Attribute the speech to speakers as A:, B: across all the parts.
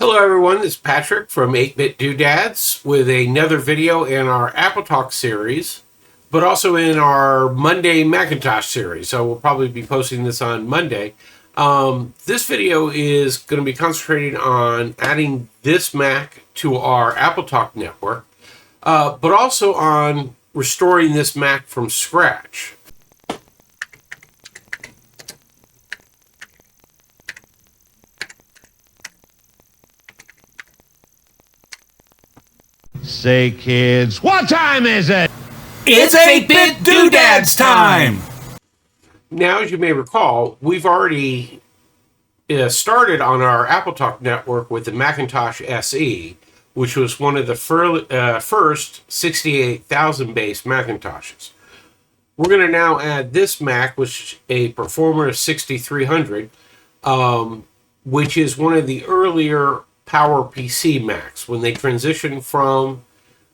A: Hello everyone, this is Patrick from 8-Bit Doodads with another video in our AppleTalk series, but also in our Monday Macintosh series. So we'll probably be posting this on Monday. This video is going to be concentrating on adding this Mac to our AppleTalk network, but also on restoring this Mac from scratch.
B: Say, kids, what time is it?
C: It's 8-Bit Doodads time!
A: Now, as you may recall, we've already started on our AppleTalk network with the Macintosh SE, which was one of the first 68,000 base Macintoshes. We're going to now add this Mac, which is a Performa 6300, which is one of the earlier PowerPC Macs when they transitioned from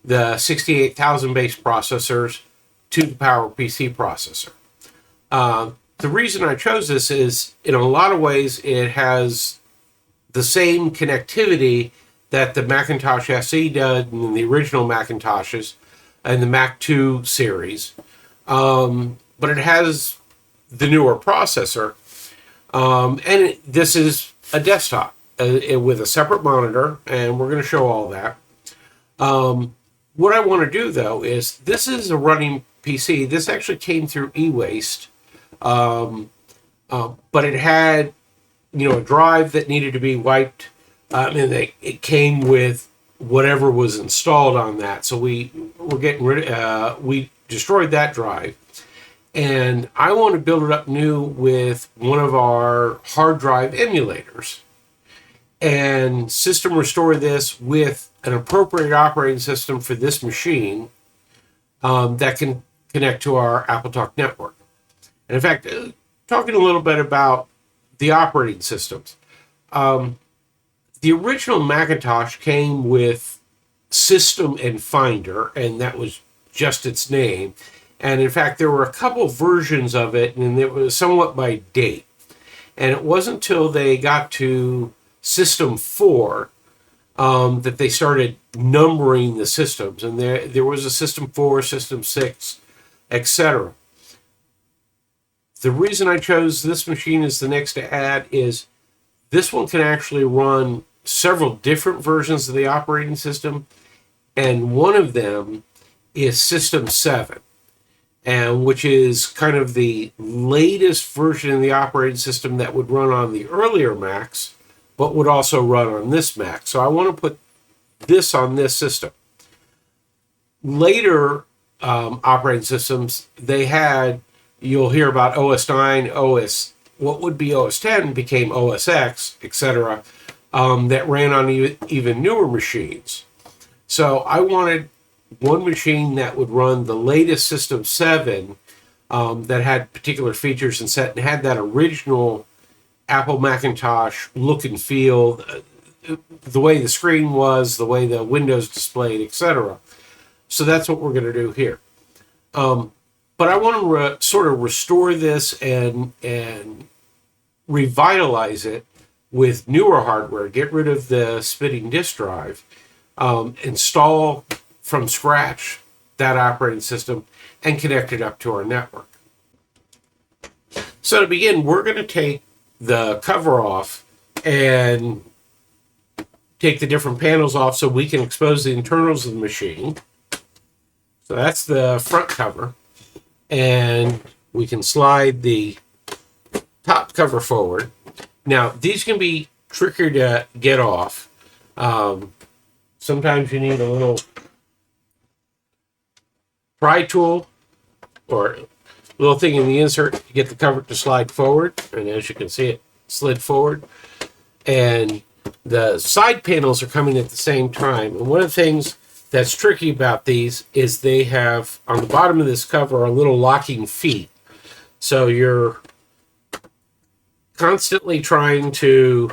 A: the 68,000 base processors to the PowerPC processor. The reason I chose this is, in a lot of ways, it has the same connectivity that the Macintosh SE did in the original Macintoshes and the Mac 2 series, but it has the newer processor, and this is a desktop with a separate monitor, and we're going to show all that. What I want to do, though, is this is a running PC. This actually came through eWaste, but it had, a drive that needed to be wiped, and it came with whatever was installed on that. So we destroyed that drive, and I want to build it up new with one of our hard drive emulators, and system restore this with an appropriate operating system for this machine that can connect to our AppleTalk network. And in fact, talking a little bit about the operating systems. The original Macintosh came with System and Finder, and that was just its name. And in fact, there were a couple versions of it, and it was somewhat by date. And it wasn't until they got to System 4 that they started numbering the systems, and there was a System 4, System 6, etc. The reason I chose this machine as the next to add is this one can actually run several different versions of the operating system, and one of them is System 7, and which is kind of the latest version of the operating system that would run on the earlier Macs, but would also run on this Mac. So I want to put this on this system. Later operating systems, they had, you'll hear about OS 9, what would be OS 10 became OS X, etc., that ran on even newer machines. So I wanted one machine that would run the latest System 7 that had particular features and had that original Apple Macintosh look and feel, the way the screen was, the way the windows displayed, etc. So that's what we're going to do here. But I want to sort of restore this and revitalize it with newer hardware, get rid of the spinning disk drive, install from scratch that operating system, and connect it up to our network. So to begin, we're going to take the cover off and take the different panels off so we can expose the internals of the machine. So that's the front cover, and we can slide the top cover forward. Now, these can be trickier to get off. Sometimes you need a little pry tool or little thing in the insert to get the cover to slide forward, and as you can see, it slid forward. And the side panels are coming at the same time. And one of the things that's tricky about these is they have, on the bottom of this cover, are little locking feet. So you're constantly trying to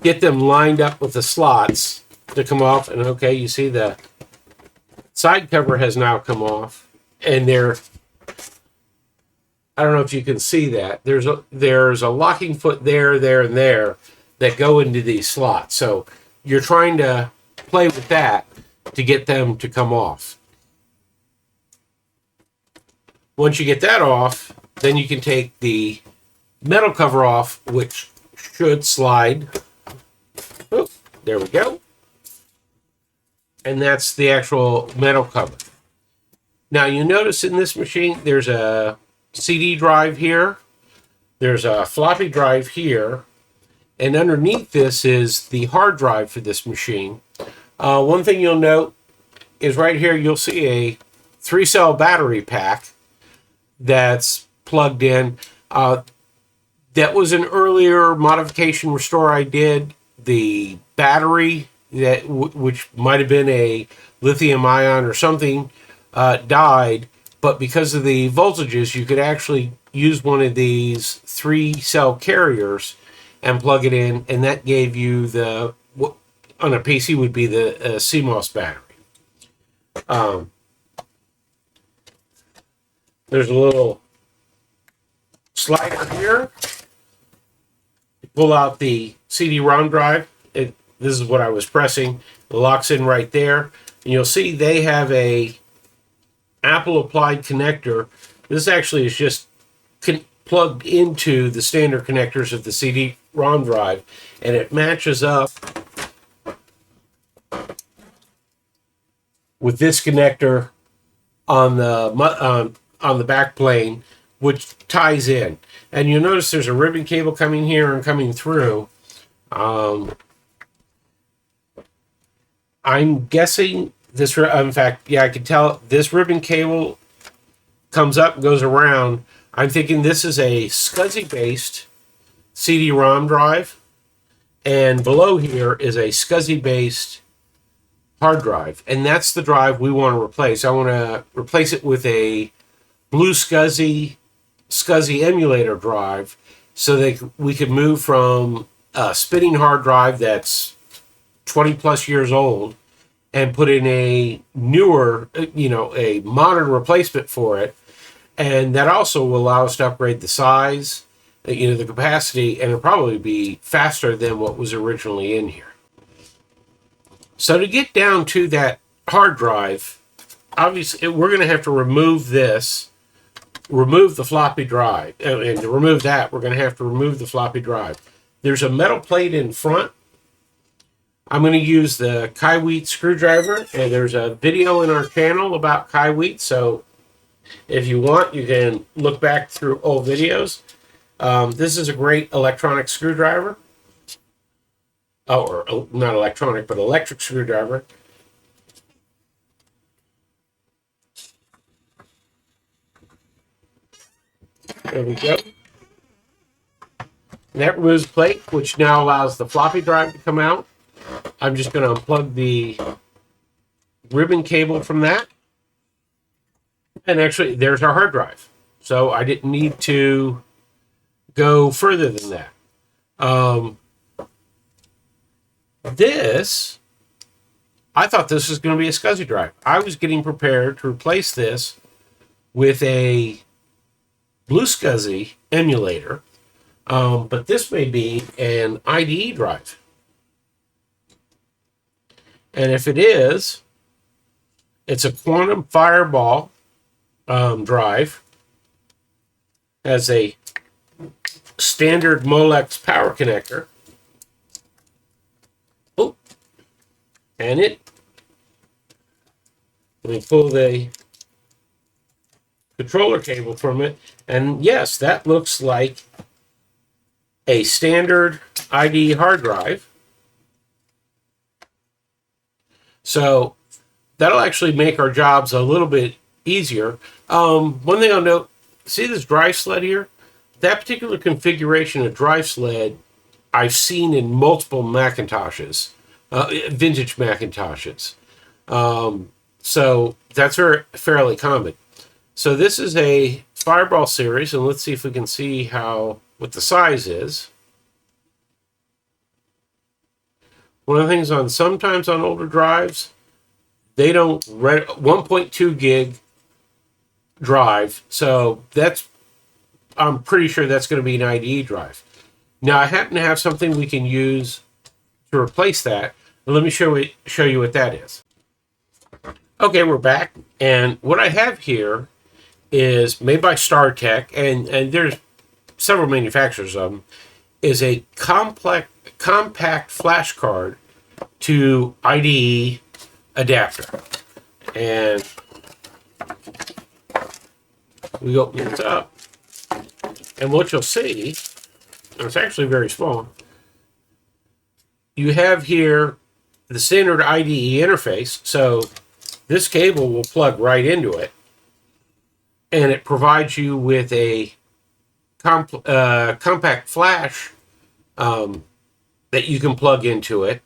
A: get them lined up with the slots to come off. And okay, you see the side cover has now come off, and I don't know if you can see that. There's a locking foot there, and there that go into these slots. So you're trying to play with that to get them to come off. Once you get that off, then you can take the metal cover off, which should slide. Oh, there we go. And that's the actual metal cover. Now you notice in this machine, there's a CD drive here. There's a floppy drive here. And underneath this is the hard drive for this machine. One thing you'll note is right here, you'll see a 3-cell battery pack that's plugged in. That was an earlier modification restore I did. The battery, which might have been a lithium ion or something, died. But because of the voltages, you could actually use one of these 3-cell carriers and plug it in, and that gave you the, what on a PC would be the CMOS battery. There's a little slider here. Pull out the CD-ROM drive. This is what I was pressing. It locks in right there. And you'll see they have a Apple applied connector. This actually is just plugged into the standard connectors of the CD-ROM drive, and it matches up with this connector on the back plane, which ties in. And you'll notice there's a ribbon cable coming here and coming through. I'm guessing this, in fact, yeah, I can tell this ribbon cable comes up and goes around. I'm thinking this is a SCSI-based CD-ROM drive, and below here is a SCSI-based hard drive, and that's the drive we want to replace. I want to replace it with a BlueSCSI emulator drive, so that we could move from a spinning hard drive that's 20 plus years old and put in a newer, a modern replacement for it. And that also will allow us to upgrade the size, the capacity, and it'll probably be faster than what was originally in here. So to get down to that hard drive, obviously we're going to have to remove this, remove the floppy drive. And to remove that, we're going to have to remove the floppy drive. There's a metal plate in front. I'm going to use the Kaiwheat screwdriver, and there's a video in our channel about Kaiwheat, so if you want, you can look back through old videos. This is a great electronic screwdriver. Or not electronic, but electric screwdriver. There we go. And that removes the plate, which now allows the floppy drive to come out. I'm just going to unplug the ribbon cable from that. And actually, there's our hard drive. So I didn't need to go further than that. I thought this was going to be a SCSI drive. I was getting prepared to replace this with a BlueSCSI emulator. But this may be an IDE drive. And if it is, it's a Quantum Fireball drive. Has a standard Molex power connector. Oh, and let me pull the controller cable from it. And yes, that looks like a standard IDE hard drive. So that'll actually make our jobs a little bit easier. One thing I'll note, see this drive sled here? That particular configuration of drive sled I've seen in multiple Macintoshes, vintage Macintoshes. So that's fairly common. So this is a Fireball series, and let's see if we can see what the size is. One of the things sometimes on older drives, they don't rent 1.2 gig drive, so I'm pretty sure that's going to be an IDE drive. Now I happen to have something we can use to replace that. Let me show you what that is. Okay, we're back, and what I have here is made by StarTech, and there's several manufacturers of them, is a compact flash card to IDE adapter. And we open this up, and what you'll see, and it's actually very small, you have here the standard IDE interface, so this cable will plug right into it, and it provides you with a compact flash that you can plug into it,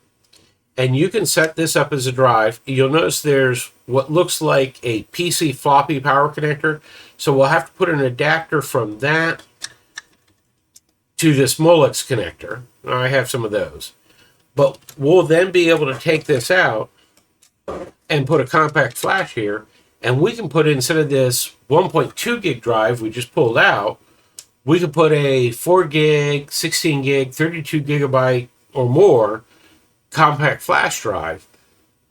A: and you can set this up as a drive. You'll notice there's what looks like a PC floppy power connector, so we'll have to put an adapter from that to this Molex connector. I have some of those, but we'll then be able to take this out and put a compact flash here, and we can put, instead of this 1.2 gig drive we just pulled out, we could put a 4 gig, 16 gig, 32 gigabyte or more compact flash drive,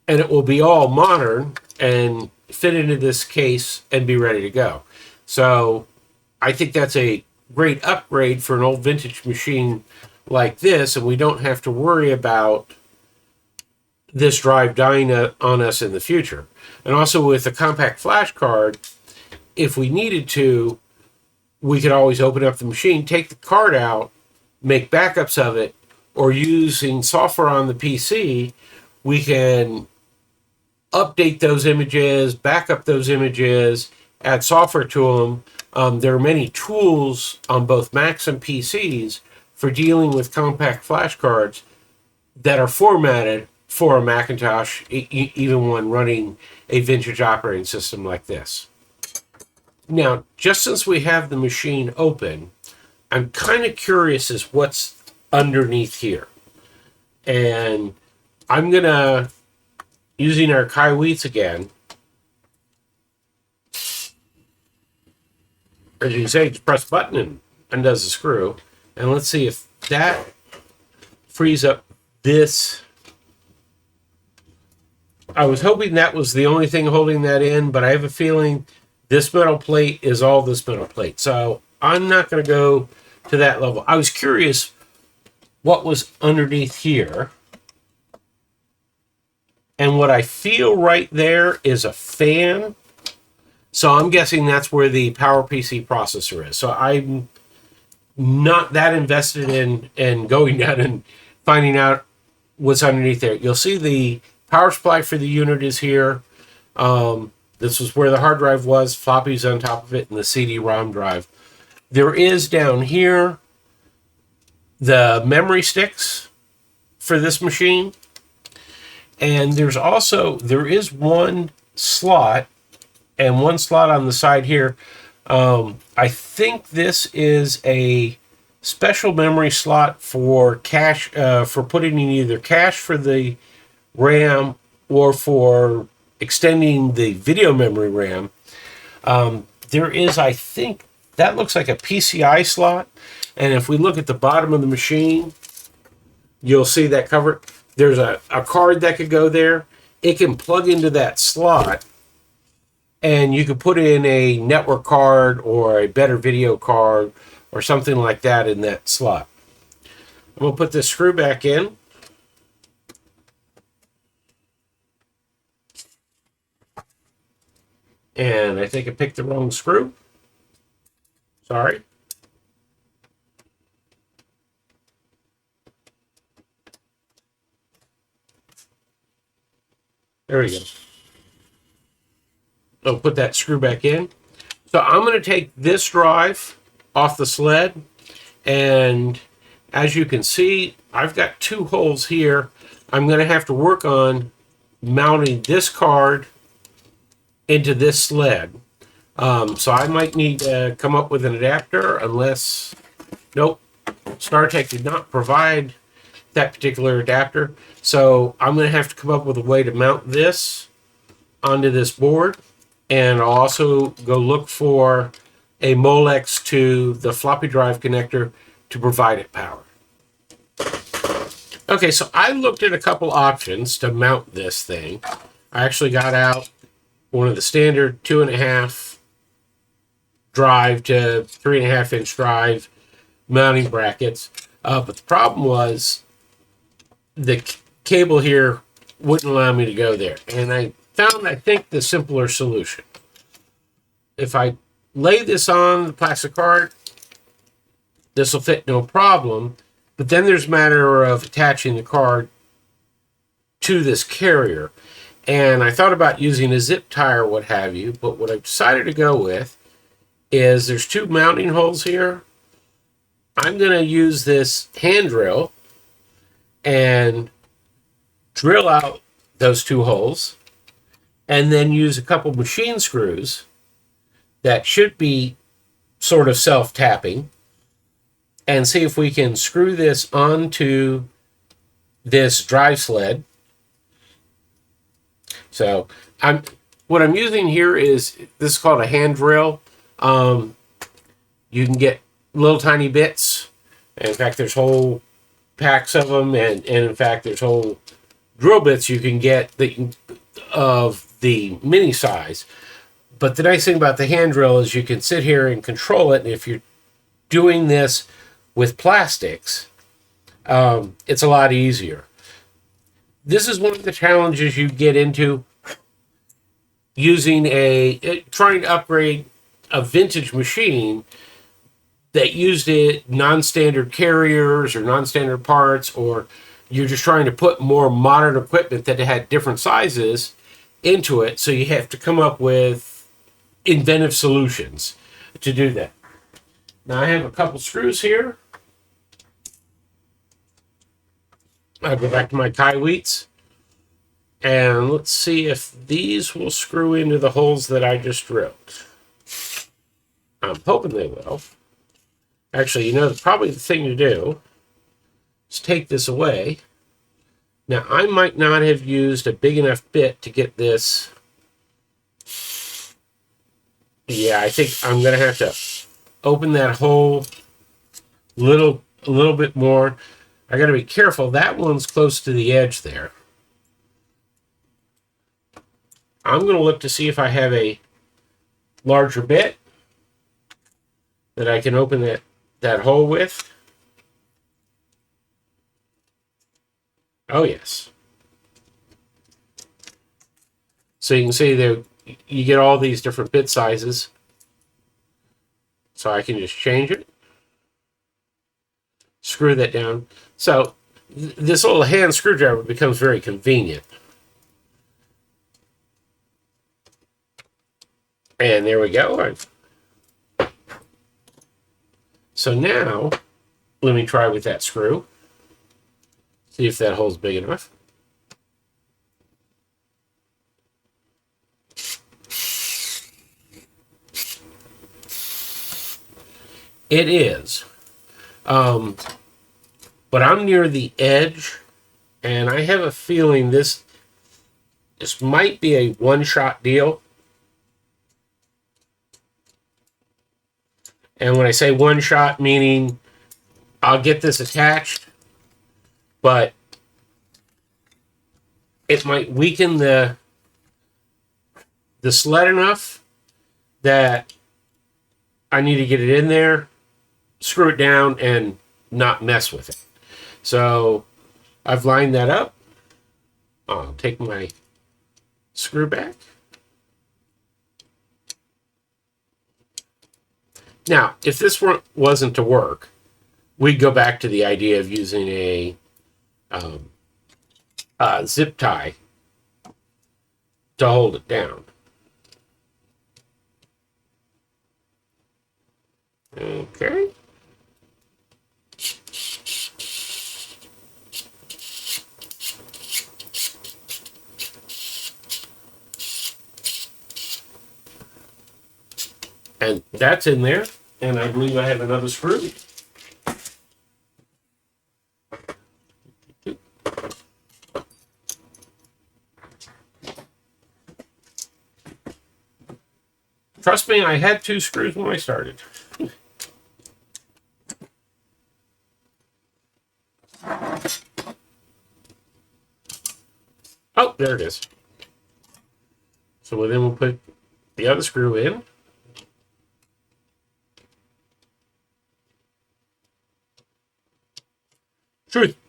A: and it will be all modern and fit into this case and be ready to go. So I think that's a great upgrade for an old vintage machine like this, and we don't have to worry about this drive dying on us in the future. And also with a compact flash card, if we needed to, we could always open up the machine, take the card out, make backups of it, or using software on the PC, we can update those images, back up those images, add software to them. There are many tools on both Macs and PCs for dealing with compact flash cards that are formatted for a Macintosh, even when running a vintage operating system like this. Now, just since we have the machine open, I'm kind of curious as what's underneath here. And I'm going to, using our Kaiweets again, as you can say, just press a button and undoes the screw. And let's see if that frees up this. I was hoping that was the only thing holding that in, but I have a feeling this metal plate is all this metal plate. So I'm not going to go to that level. I was curious what was underneath here. And what I feel right there is a fan. So I'm guessing that's where the PowerPC processor is. So I'm not that invested in going down and finding out what's underneath there. You'll see the power supply for the unit is here. This was where the hard drive was, floppies on top of it, and the CD-ROM drive. There is down here the memory sticks for this machine. And there is one slot, and one slot on the side here. I think this is a special memory slot for cache, for putting in either cache for the RAM or for extending the video memory RAM. There is, I think, that looks like a PCI slot. And if we look at the bottom of the machine, you'll see that cover. There's a card that could go there. It can plug into that slot, and you could put in a network card or a better video card or something like that in that slot. I'm going to put this screw back in. And I think I picked the wrong screw. Sorry. There we go. I'll put that screw back in. So I'm going to take this drive off the sled, and as you can see, I've got two holes here. I'm going to have to work on mounting this card into this sled. So I might need to come up with an adapter, unless, nope, StarTech did not provide that particular adapter. So I'm going to have to come up with a way to mount this onto this board. And I'll also go look for a Molex to the floppy drive connector to provide it power. Okay, so I looked at a couple options to mount this thing. I actually got out one of the standard 2.5 drive to 3.5-inch drive mounting brackets. But the problem was the cable here wouldn't allow me to go there. And I found, I think, the simpler solution. If I lay this on the plastic card, this will fit no problem. But then there's a matter of attaching the card to this carrier. And I thought about using a zip tie or what have you, but what I've decided to go with is there's 2 mounting holes here. I'm going to use this hand drill and drill out those 2 holes, and then use a couple machine screws that should be sort of self-tapping, and see if we can screw this onto this drive sled. So what I'm using here is, this is called a hand drill. You can get little tiny bits. In fact, there's whole packs of them, and in fact, there's whole drill bits you can get of the mini size. But the nice thing about the hand drill is you can sit here and control it. And if you're doing this with plastics, it's a lot easier. This is one of the challenges you get into using trying to upgrade a vintage machine that used non-standard carriers or non-standard parts, or you're just trying to put more modern equipment that had different sizes into it. So you have to come up with inventive solutions to do that. Now I have a couple screws here. I'll go back to my tie-weets, and let's see if these will screw into the holes that I just drilled. I'm hoping they will. Actually, probably the thing to do is take this away. Now, I might not have used a big enough bit to get this. Yeah, I think I'm going to have to open that hole a little bit more. I got to be careful. That one's close to the edge there. I'm going to look to see if I have a larger bit that I can open that hole with. Oh, yes. So you can see there, you get all these different bit sizes. So I can just change it. Screw that down. So this little hand screwdriver becomes very convenient. And there we go. So now, let me try with that screw. See if that hole's big enough. It is. But I'm near the edge, and I have a feeling this might be a one-shot deal. And when I say one-shot, meaning I'll get this attached, but it might weaken the sled enough that I need to get it in there, screw it down, and not mess with it. So I've lined that up. I'll take my screw back. Now, if this wasn't to work, we'd go back to the idea of using a zip tie to hold it down. Okay. And that's in there. And I believe I have another screw. Trust me, I had 2 screws when I started. there it is. So then we'll put the other screw in.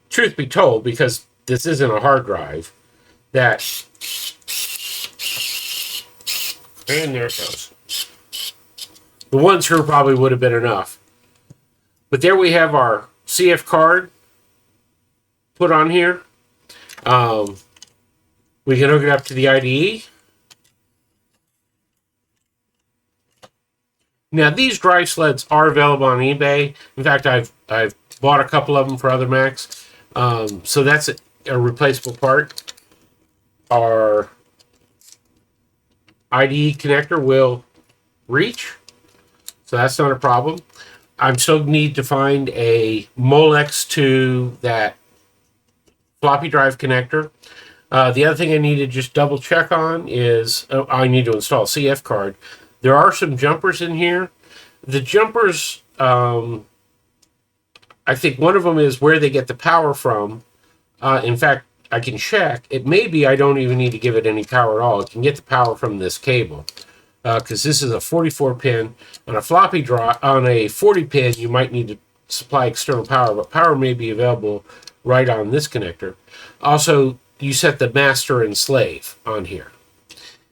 A: Truth be told, because this isn't a hard drive, that, and there it goes. The one screw probably would have been enough. But there we have our CF card put on here. We can hook it up to the IDE. Now, these drive sleds are available on eBay. In fact, I've bought a couple of them for other Macs. So that's a replaceable part. Our IDE connector will reach, so that's not a problem. I still need to find a Molex to that floppy drive connector. The other thing I need to just double check on is I need to install a CF card. There are some jumpers in here. The jumpers, I think one of them is where they get the power from. In fact, I can check. It may be I don't even need to give it any power at all. It can get the power from this cable. Because this is a 44 pin. On a floppy drive, on a 40 pin, you might need to supply external power, but power may be available right on this connector. Also, you set the master and slave on here.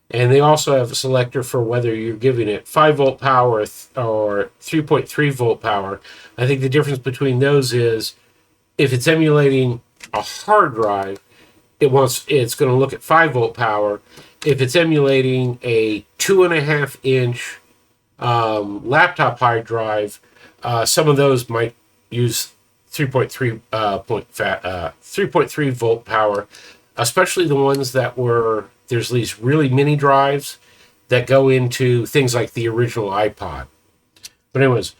A: And they also have a selector for whether you're giving it 5-volt power or 3.3 volt power. I think the difference between those is if it's emulating a hard drive, it's going to look at 5-volt power. If it's emulating a 2.5-inch laptop hard drive, some of those might use 3.3 volt power, especially the ones that there's these really mini drives that go into things like the original iPod. But anyways,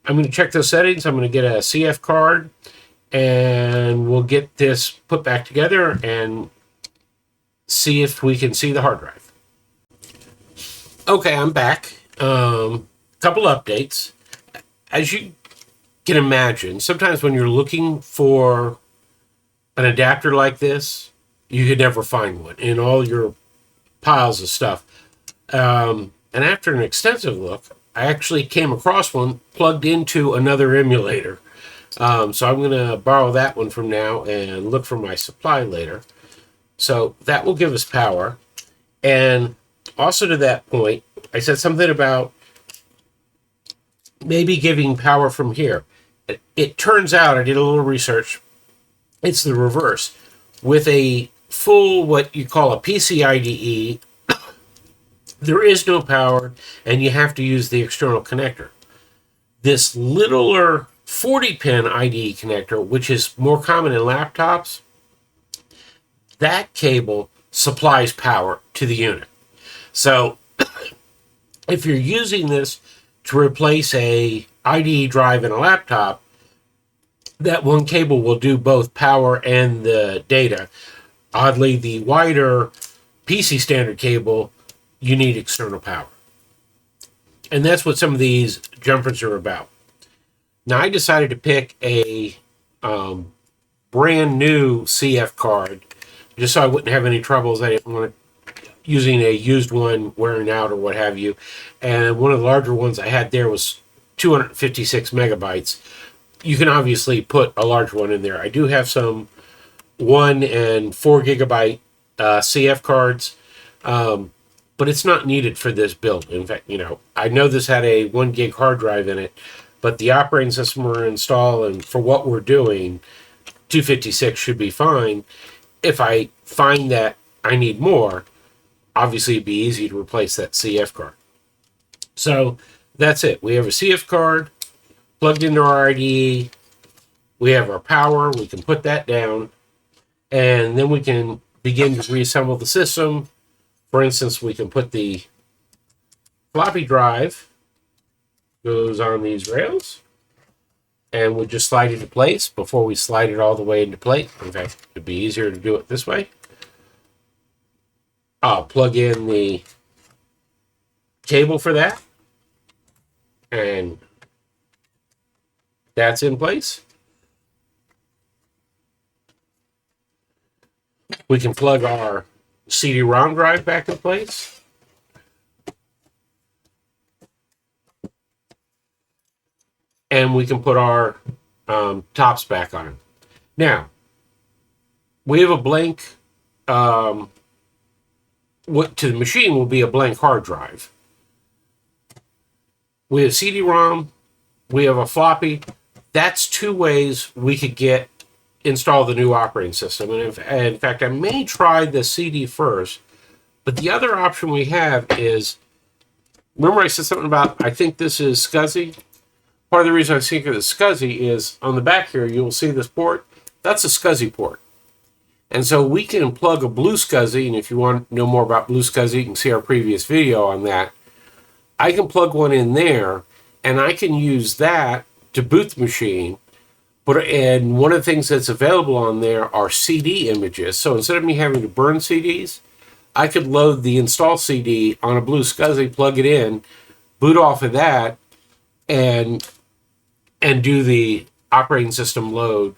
A: I'm going to check those settings. I'm going to get a CF card, and we'll get this put back together and see if we can see the hard drive. Okay, I'm back. Couple updates. As you can imagine, sometimes when you're looking for an adapter like this, you could never find one in all your piles of stuff. And after an extensive look, I actually came across one plugged into another emulator. So I'm going to borrow that one from now and look for my supply later. So that will give us power. And also to that point, I said something about maybe giving power from here. It turns out, I did a little research, it's the reverse. With a full, what you call a PC IDE, there is no power, and you have to use the external connector. This littler 40-pin IDE connector, which is more common in laptops, that cable supplies power to the unit. So if you're using this to replace a IDE drive in a laptop, that one cable will do both power and the data. Oddly, the wider PC standard cable, you need external power. And that's what some of these jumpers are about. Now, I decided to pick a brand new CF card just so I wouldn't have any troubles. I didn't want using a used one wearing out or what have you. And one of the larger ones I had there was 256 megabytes. You can obviously put a large one in there. I do have some 1 and 4 gigabyte CF cards, but it's not needed for this build. In fact, I know this had a 1 gig hard drive in it, but the operating system we're installing, and for what we're doing, 256 should be fine. If I find that I need more, obviously it'd be easy to replace that CF card. So that's it. We have a CF card plugged into our IDE. We have our power. We can put that down, and then we can begin to reassemble the system. For instance, we can put the floppy drive goes on these rails, and we'll just slide it into place before we slide it all the way into place. In fact, it'd be easier to do it this way. I'll plug in the cable for that, and that's in place. We can plug our CD-ROM drive back in place. And we can put our tops back on it. Now, we have a blank, what to the machine will be a blank hard drive. We have CD-ROM, we have a floppy. That's two ways we could install the new operating system. And in fact, I may try the CD first, but the other option we have is, remember I said something about, I think this is SCSI? Part of the reason I think of the SCSI is on the back here, you'll see this port. That's a SCSI port. And so we can plug a BlueSCSI, and if you want to know more about BlueSCSI, you can see our previous video on that. I can plug one in there, and I can use that to boot the machine. And one of the things that's available on there are CD images. So instead of me having to burn CDs, I could load the install CD on a BlueSCSI, plug it in, boot off of that, and do the operating system load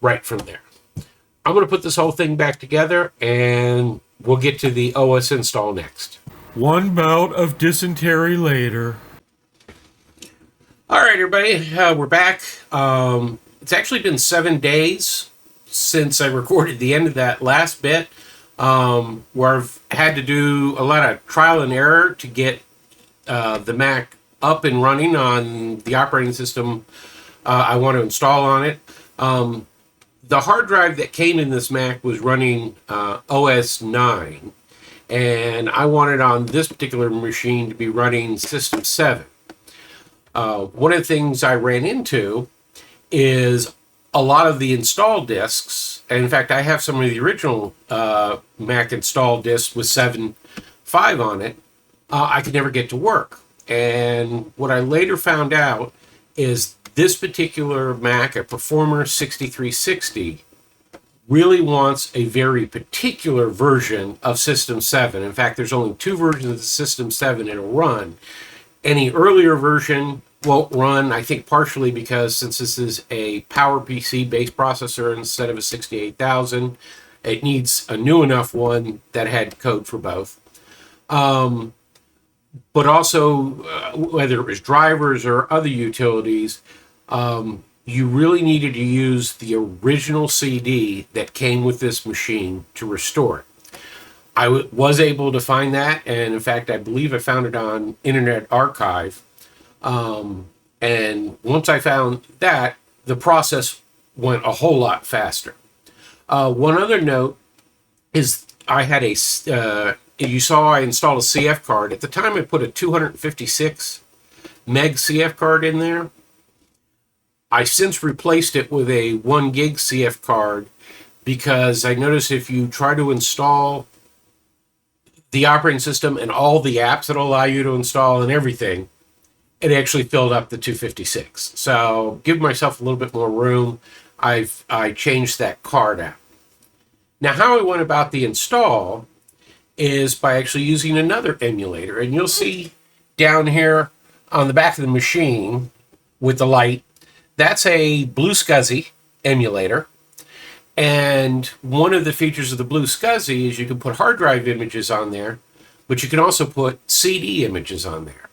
A: right from there. I'm going to put this whole thing back together, and we'll get to the OS install next.
C: One bout of dysentery later.
A: All right, everybody, we're back. It's actually been 7 days since I recorded the end of that last bit, where I've had to do a lot of trial and error to get the Mac up and running on the operating system I want to install on it. The hard drive that came in this Mac was running OS 9, and I wanted on this particular machine to be running System 7. One of the things I ran into is a lot of the install disks, and in fact I have some of the original Mac install disks with 7.5 on it, I could never get to work. And what I later found out is this particular Mac, a Performa 6360, really wants a very particular version of System 7. In fact, there's only 2 versions of the System 7 it'll run. Any earlier version won't run, I think partially because since this is a PowerPC based processor instead of a 68000, it needs a new enough one that had code for both. But also, whether it was drivers or other utilities, you really needed to use the original CD that came with this machine to restore it. I was able to find that, and in fact, I believe I found it on Internet Archive. And once I found that, the process went a whole lot faster. One other note is I had you saw I installed a CF card. At the time, I put a 256 meg CF card in there. I since replaced it with a 1 gig CF card because I noticed if you try to install the operating system and all the apps that allow you to install and everything, it actually filled up the 256. So give myself a little bit more room. I changed that card out. Now, how I went about the install is by actually using another emulator. And you'll see down here on the back of the machine with the light, that's a BlueSCSI emulator. And one of the features of the BlueSCSI is you can put hard drive images on there, but you can also put CD images on there.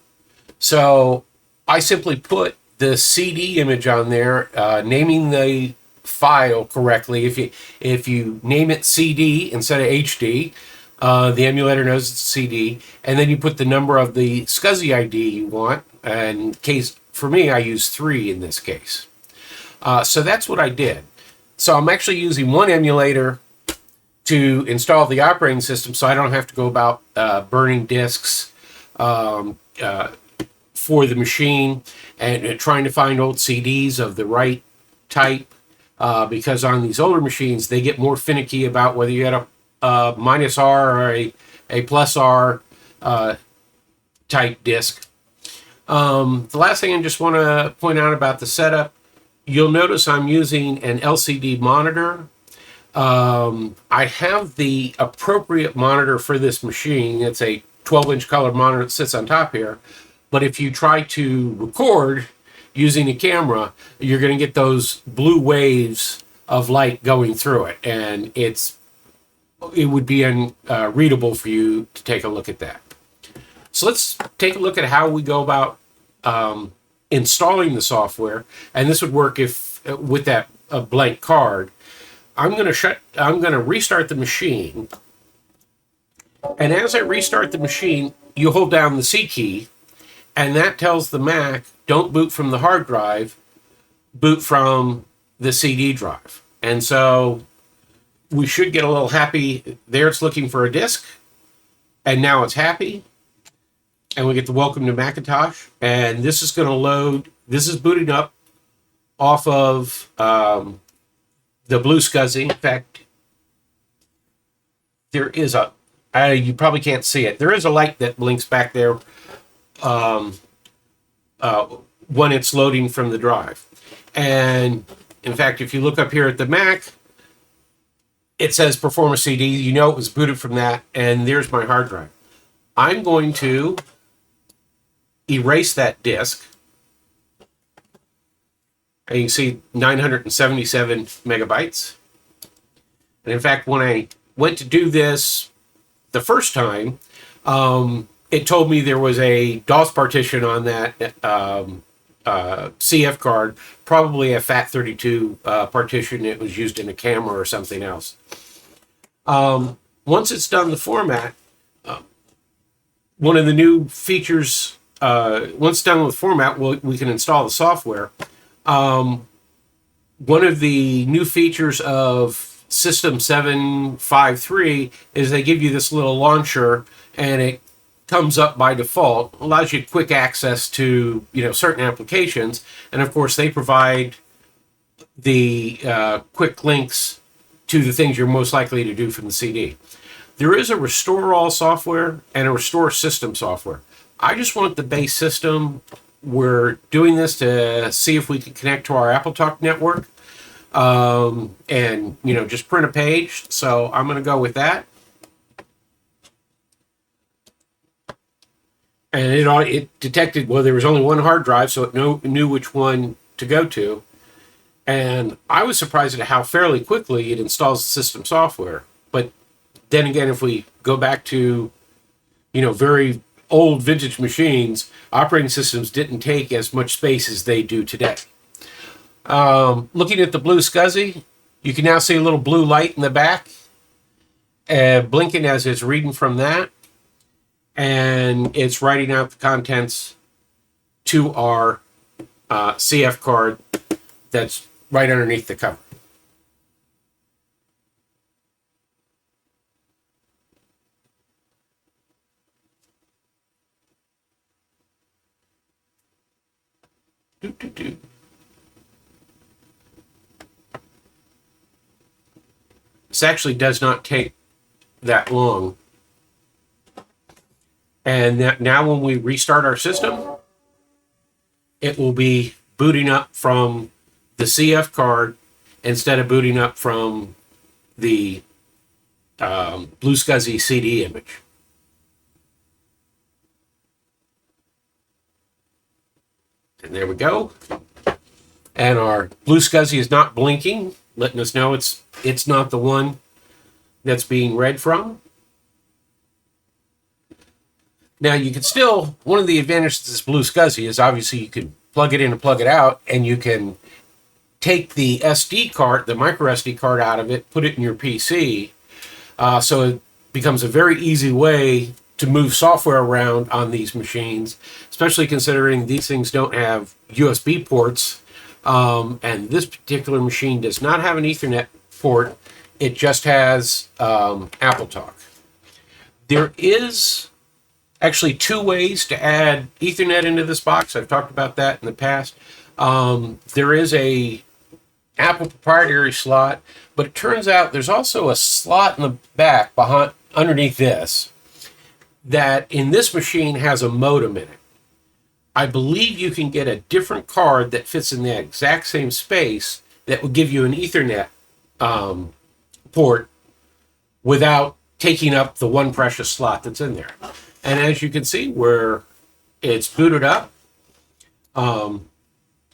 A: So I simply put the CD image on there, naming the file correctly. If you name it CD instead of HD, the emulator knows it's CD, and then you put the number of the SCSI ID you want. And for me, I use 3 in this case. So that's what I did. So I'm actually using one emulator to install the operating system, so I don't have to go about burning disks for the machine and trying to find old CDs of the right type, because on these older machines, they get more finicky about whether you had a minus R or a plus R type disk. The last thing I just want to point out about the setup, you'll notice I'm using an LCD monitor. I have the appropriate monitor for this machine. It's a 12-inch color monitor that sits on top here. But if you try to record using a camera, you're going to get those blue waves of light going through it. And it's it would be readable for you to take a look at that. So let's take a look at how we go about installing the software, and this would work if with that blank card. I'm going to restart the machine, and as I restart the machine, you hold down the C key, and that tells the Mac, don't boot from the hard drive, boot from the CD drive. And so we should get a little happy. There it's looking for a disk, and now it's happy. And we get the welcome to Macintosh, and this is going to load. This is booting up off of the BlueSCSI. In fact, there is you probably can't see it. There is a light that blinks back there when it's loading from the drive. And in fact, if you look up here at the Mac, it says Performa CD. You know it was booted from that, and there's my hard drive. I'm going to erase that disk. And you can see 977 megabytes. And in fact, when I went to do this the first time, it told me there was a DOS partition on that CF card, probably a FAT32 partition. It was used in a camera or something else. Once it's done the format, one of the new features, once done with format, we can install the software. One of the new features of System 753 is they give you this little launcher, and it comes up by default, allows you quick access to certain applications, and of course they provide the quick links to the things you're most likely to do from the CD. There is a restore all software and a restore system software. I just want the base system. We're doing this to see if we can connect to our AppleTalk network and just print a page. So I'm going to go with that. And it detected, well, there was only one hard drive, so it knew which one to go to. And I was surprised at how fairly quickly it installs the system software. But then again, if we go back to, very old vintage machines, operating systems didn't take as much space as they do today. Looking at the BlueSCSI, you can now see a little blue light in the back, blinking as it's reading from that. And it's writing out the contents to our CF card that's right underneath the cover. This actually does not take that long. And now when we restart our system, it will be booting up from the CF card instead of booting up from the BlueSCSI CD image. And there we go. And our BlueSCSI is not blinking, letting us know it's not the one that's being read from. Now, you can still, one of the advantages of this BlueSCSI is obviously you can plug it in and plug it out, and you can take the SD card, the micro SD card out of it, put it in your PC. So it becomes a very easy way to move software around on these machines, especially considering these things don't have USB ports. And this particular machine does not have an Ethernet port. It just has AppleTalk. There is actually two ways to add Ethernet into this box. I've talked about that in the past. There is a Apple proprietary slot, but it turns out there's also a slot in the back underneath this that in this machine has a modem in it. I believe you can get a different card that fits in the exact same space that will give you an Ethernet port without taking up the one precious slot that's in there. And as you can see, where it's booted up,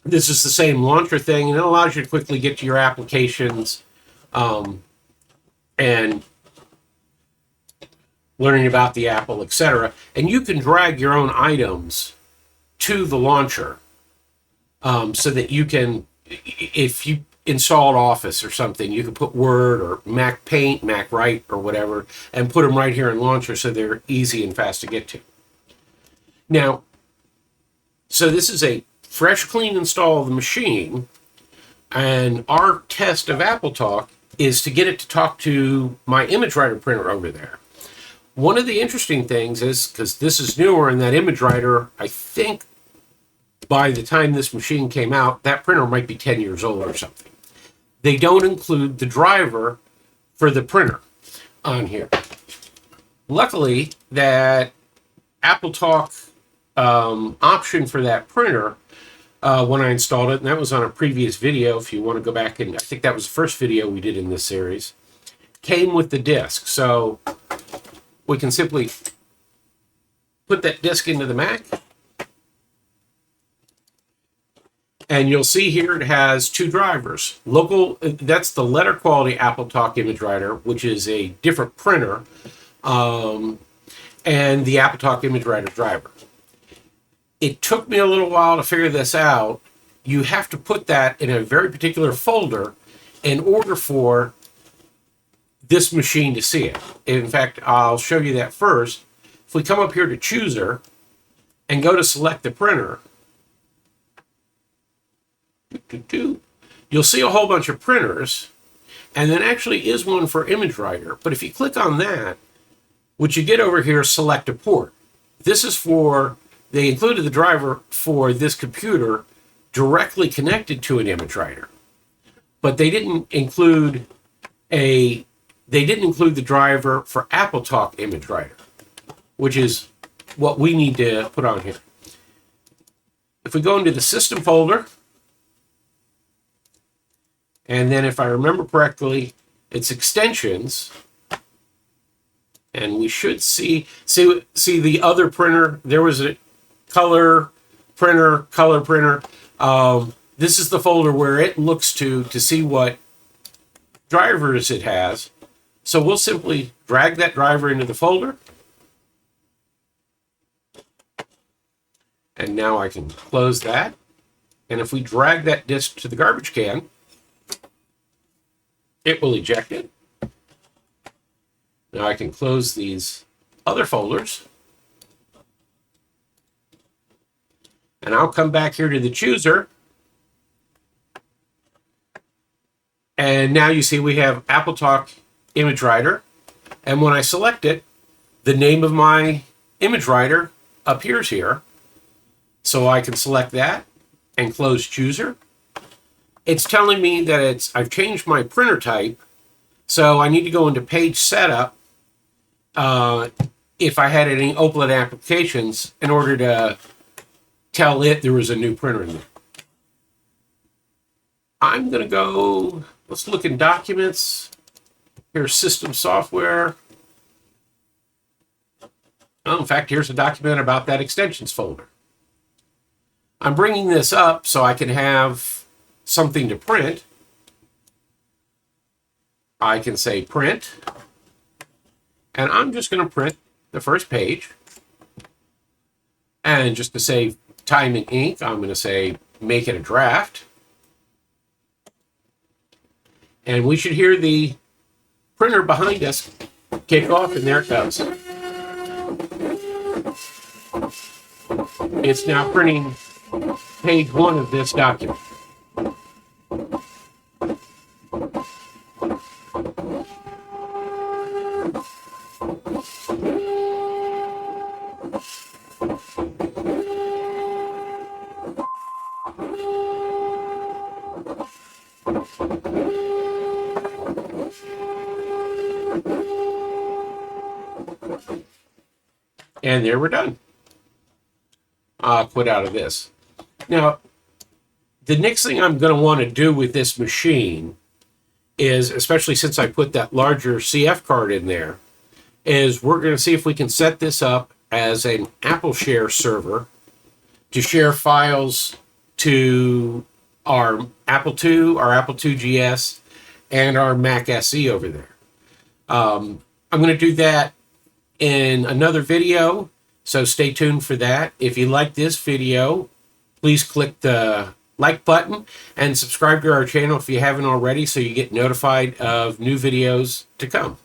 A: this is the same launcher thing, and it allows you to quickly get to your applications and learning about the Apple, etc. And you can drag your own items to the launcher, so that you can, if you installed Office or something, you can put Word or Mac Paint, Mac Write, or whatever, and put them right here in Launcher so they're easy and fast to get to. Now, so this is a fresh, clean install of the machine, and our test of AppleTalk is to get it to talk to my ImageWriter printer over there. One of the interesting things is, because this is newer, and that ImageWriter, I think by the time this machine came out, that printer might be 10 years old or something. They don't include the driver for the printer on here. Luckily, that AppleTalk option for that printer, when I installed it, and that was on a previous video, if you want to go back, and I think that was the first video we did in this series, came with the disk. So we can simply put that disk into the Mac, and you'll see here it has two drivers. Local, that's the letter quality AppleTalk ImageWriter, which is a different printer, and the AppleTalk ImageWriter driver. It took me a little while to figure this out. You have to put that in a very particular folder in order for this machine to see it. In fact, I'll show you that first. If we come up here to Chooser and go to select the printer, you'll see a whole bunch of printers, and then actually is one for ImageWriter. But if you click on that, what you get over here is select a port. This is for, they included the driver for this computer directly connected to an ImageWriter, but they didn't include the driver for AppleTalk ImageWriter, which is what we need to put on here. If we go into the system folder, and then if I remember correctly, it's extensions, and we should see the other printer. There was a color printer. This is the folder where it looks to see what drivers it has. So we'll simply drag that driver into the folder. And now I can close that. And if we drag that disk to the garbage can, it will eject it. Now I can close these other folders. And I'll come back here to the Chooser. And now you see we have AppleTalk ImageWriter. And when I select it, the name of my ImageWriter appears here. So I can select that and close Chooser. It's telling me that I've changed my printer type. So I need to go into page setup if I had any open applications in order to tell it there was a new printer in there. I'm going to go, let's look in documents. Here's system software. Oh, in fact, here's a document about that extensions folder. I'm bringing this up so I can have something to print. I can say print, and I'm just going to print the first page. And just to save time and ink, I'm going to say make it a draft. And we should hear the printer behind us kick off, and there it goes. It's now printing page 1 of this document. And there we're done. I'll quit out of this. Now, the next thing I'm going to want to do with this machine is, especially since I put that larger CF card in there, is we're going to see if we can set this up as an Apple Share server to share files to our Apple II, our Apple II GS, and our Mac SE over there. I'm going to do that in another video, so stay tuned for that. If you like this video, please click the like button and subscribe to our channel if you haven't already, so you get notified of new videos to come.